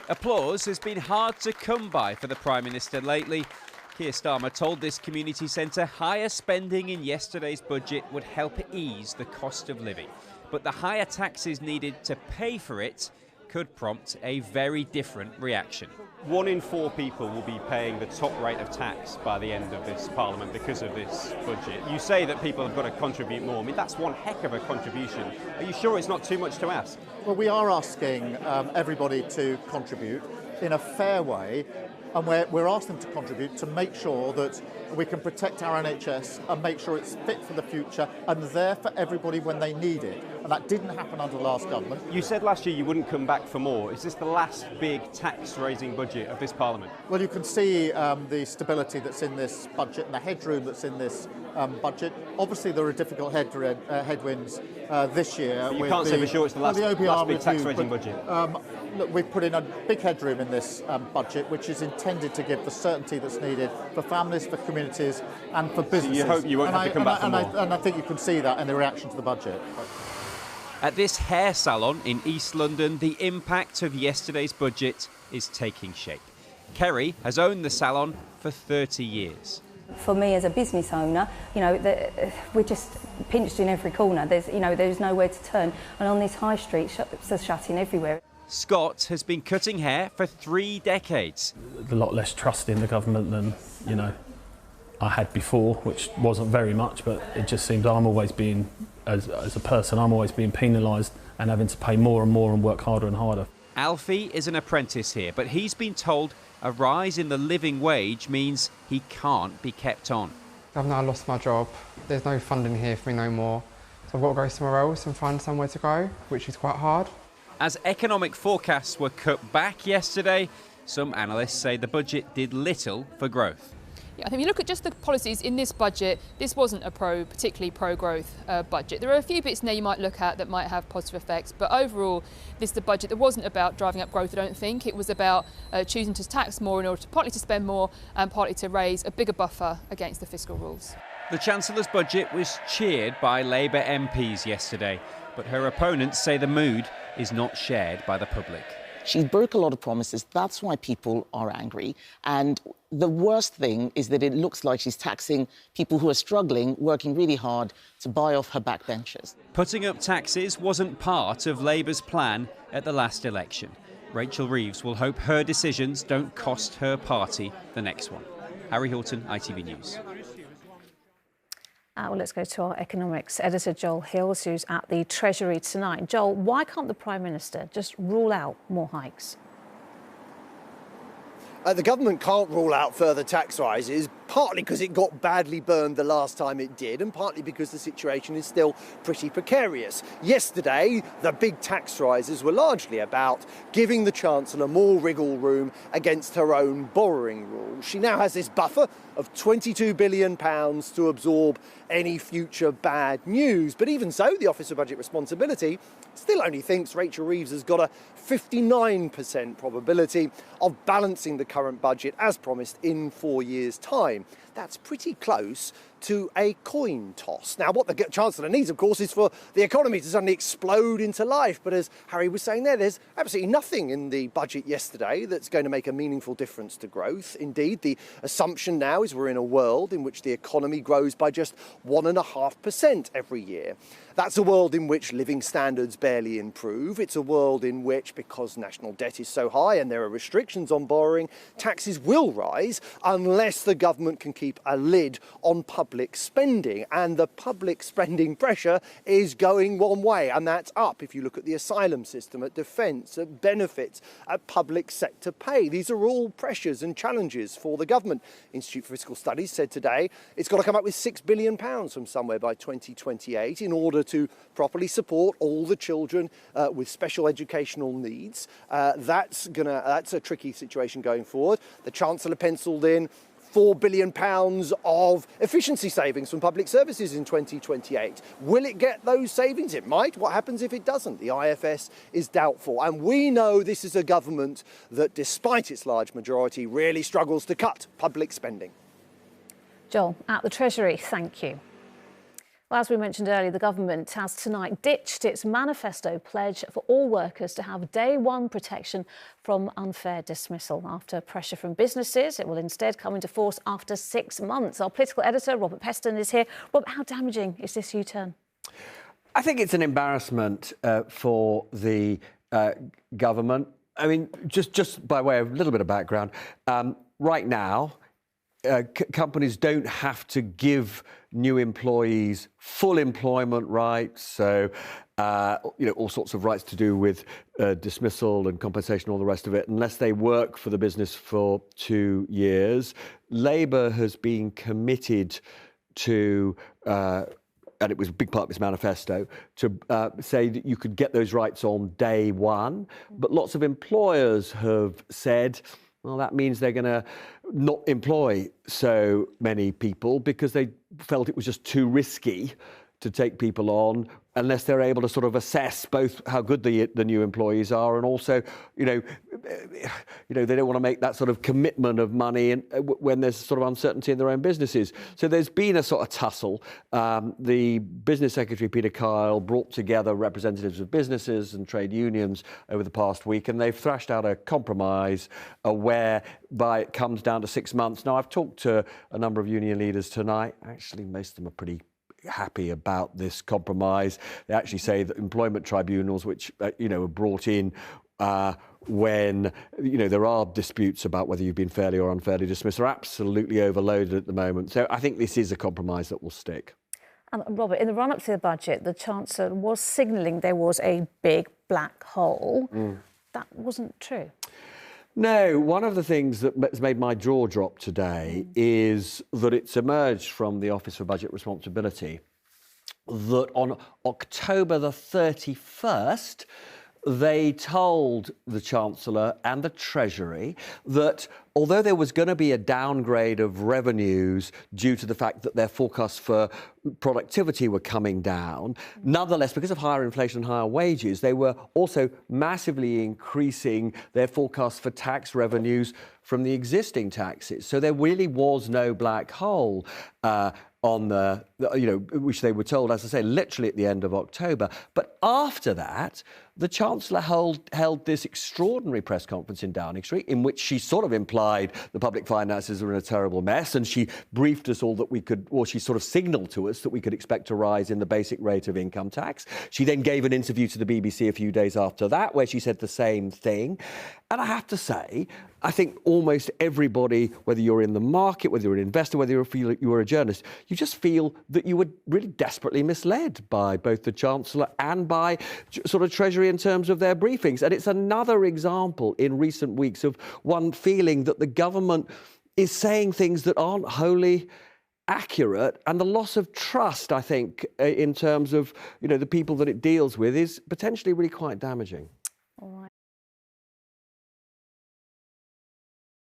Applause has been hard to come by for the Prime Minister lately. Keir Starmer told this community centre higher spending in yesterday's budget would help ease the cost of living. But the higher taxes needed to pay for it could prompt a very different reaction. 1 in 4 people will be paying the top rate of tax by the end of this Parliament because of this budget. You say that people have got to contribute more. I mean, that's one heck of a contribution. Are you sure it's not too much to ask? Well, we are asking everybody to contribute in a fair way, and we're asking them to contribute to make sure that we can protect our NHS and make sure it's fit for the future and there for everybody when they need it. And that didn't happen under the last government. You said last year you wouldn't come back for more. Is this the last big tax-raising budget of this Parliament? Well, you can see the stability that's in this budget and the headroom that's in this budget. Obviously, there are difficult headwinds this year. But you can't say for sure it's the last big tax-raising budget. Look, we've put in a big headroom in this budget, which is intended to give the certainty that's needed for families, for communities and for businesses. So you hope you won't have to come back for more? And I think you can see that in the reaction to the budget. At this hair salon in East London, the impact of yesterday's budget is taking shape. Kerry has owned the salon for 30 years. For me as a business owner, we're just pinched in every corner. There's nowhere to turn. And on this high street, shops are shutting everywhere. Scott has been cutting hair for 3 decades. A lot less trust in the government than, I had before, which wasn't very much, but it just seems I'm always being, as a person, I'm always being penalised and having to pay more and more and work harder and harder. Alfie is an apprentice here, but he's been told a rise in the living wage means he can't be kept on. I've now lost my job. There's no funding here for me no more. So I've got to go somewhere else and find somewhere to go, which is quite hard. As economic forecasts were cut back yesterday, some analysts say the budget did little for growth. Yeah, I think if you look at just the policies in this budget, this wasn't a particularly pro-growth budget. There are a few bits in there you might look at that might have positive effects, but overall, this is a budget that wasn't about driving up growth, I don't think. It was about choosing to tax more in order to partly to spend more and partly to raise a bigger buffer against the fiscal rules. The Chancellor's budget was cheered by Labour MPs yesterday, but her opponents say the mood is not shared by the public. She broke a lot of promises. That's why people are angry. And the worst thing is that it looks like she's taxing people who are struggling, working really hard to buy off her backbenchers. Putting up taxes wasn't part of Labour's plan at the last election. Rachel Reeves will hope her decisions don't cost her party the next one. Harry Horton, ITV News. Well, let's go to our economics editor, Joel Hills, who's at the Treasury tonight. Joel, why can't the Prime Minister just rule out more hikes? The government can't rule out further tax rises, partly because it got badly burned the last time it did, and partly because the situation is still pretty precarious. Yesterday, the big tax rises were largely about giving the Chancellor more wriggle room against her own borrowing rules. She now has this buffer of £22 billion to absorb any future bad news. But even so, the Office of Budget Responsibility still only thinks Rachel Reeves has got a 59% probability of balancing the current budget as promised in 4 years' time. That's pretty close to a coin toss. Now, what the Chancellor needs, of course, is for the economy to suddenly explode into life. But as Harry was saying there's absolutely nothing in the budget yesterday that's going to make a meaningful difference to growth. Indeed, the assumption now is we're in a world in which the economy grows by just 1.5% every year. That's a world in which living standards barely improve. It's a world in which, because national debt is so high and there are restrictions on borrowing, taxes will rise unless the government can keep a lid on public spending. And the public spending pressure is going one way, and that's up. If you look at the asylum system, at defence, at benefits, at public sector pay, these are all pressures and challenges for the government. Institute for Fiscal Studies said today it's got to come up with £6 billion from somewhere by 2028 in order to properly support all the children with special educational needs. That's a tricky situation going forward. The Chancellor penciled in £4 billion of efficiency savings from public services in 2028. Will it get those savings? It might. What happens if it doesn't? The IFS is doubtful. And we know this is a government that, despite its large majority, really struggles to cut public spending. Joel, at the Treasury, thank you. Well, as we mentioned earlier, the government has tonight ditched its manifesto pledge for all workers to have day one protection from unfair dismissal. After pressure from businesses, it will instead come into force after 6 months. Our political editor, Robert Peston, is here. Rob, how damaging is this U-turn? I think it's an embarrassment for the government. I mean, just by way of a little bit of background, right now, companies don't have to give new employees full employment rights, so all sorts of rights to do with dismissal and compensation, all the rest of it, unless they work for the business for 2 years. Labour has been committed to, and it was a big part of this manifesto, to say that you could get those rights on day one, but lots of employers have said, well, that means they're going to not employ so many people because they felt it was just too risky to take people on unless they're able to sort of assess both how good the new employees are and also, they don't want to make that sort of commitment of money when there's sort of uncertainty in their own businesses. So there's been a sort of tussle. The Business Secretary, Peter Kyle, brought together representatives of businesses and trade unions over the past week, and they've thrashed out a compromise whereby it comes down to 6 months. Now, I've talked to a number of union leaders tonight. Actually, most of them are pretty happy about this compromise. They actually say that employment tribunals, which are brought in when there are disputes about whether you've been fairly or unfairly dismissed, are absolutely overloaded at the moment. So I think this is a compromise that will stick. Robert, in the run-up to the budget, the Chancellor was signalling there was a big black hole. That wasn't true. No, one of the things that has made my jaw drop today is that it's emerged from the Office for Budget Responsibility that on October the 31st, they told the Chancellor and the Treasury that although there was going to be a downgrade of revenues due to the fact that their forecasts for productivity were coming down, nonetheless, because of higher inflation and higher wages, they were also massively increasing their forecasts for tax revenues from the existing taxes. So there really was no black hole on which they were told, as I say, literally at the end of October. But after that, the Chancellor held this extraordinary press conference in Downing Street in which she sort of implied the public finances were in a terrible mess, and she briefed us all that we could, or she sort of signalled to us that we could expect a rise in the basic rate of income tax. She then gave an interview to the BBC a few days after that where she said the same thing. And I have to say, I think almost everybody, whether you're in the market, whether you're an investor, whether you were a journalist, you just feel that you were really desperately misled by both the Chancellor and by sort of Treasury in terms of their briefings. And it's another example in recent weeks of one feeling that the government is saying things that aren't wholly accurate, and the loss of trust, I think, in terms of the people that it deals with, is potentially really quite damaging.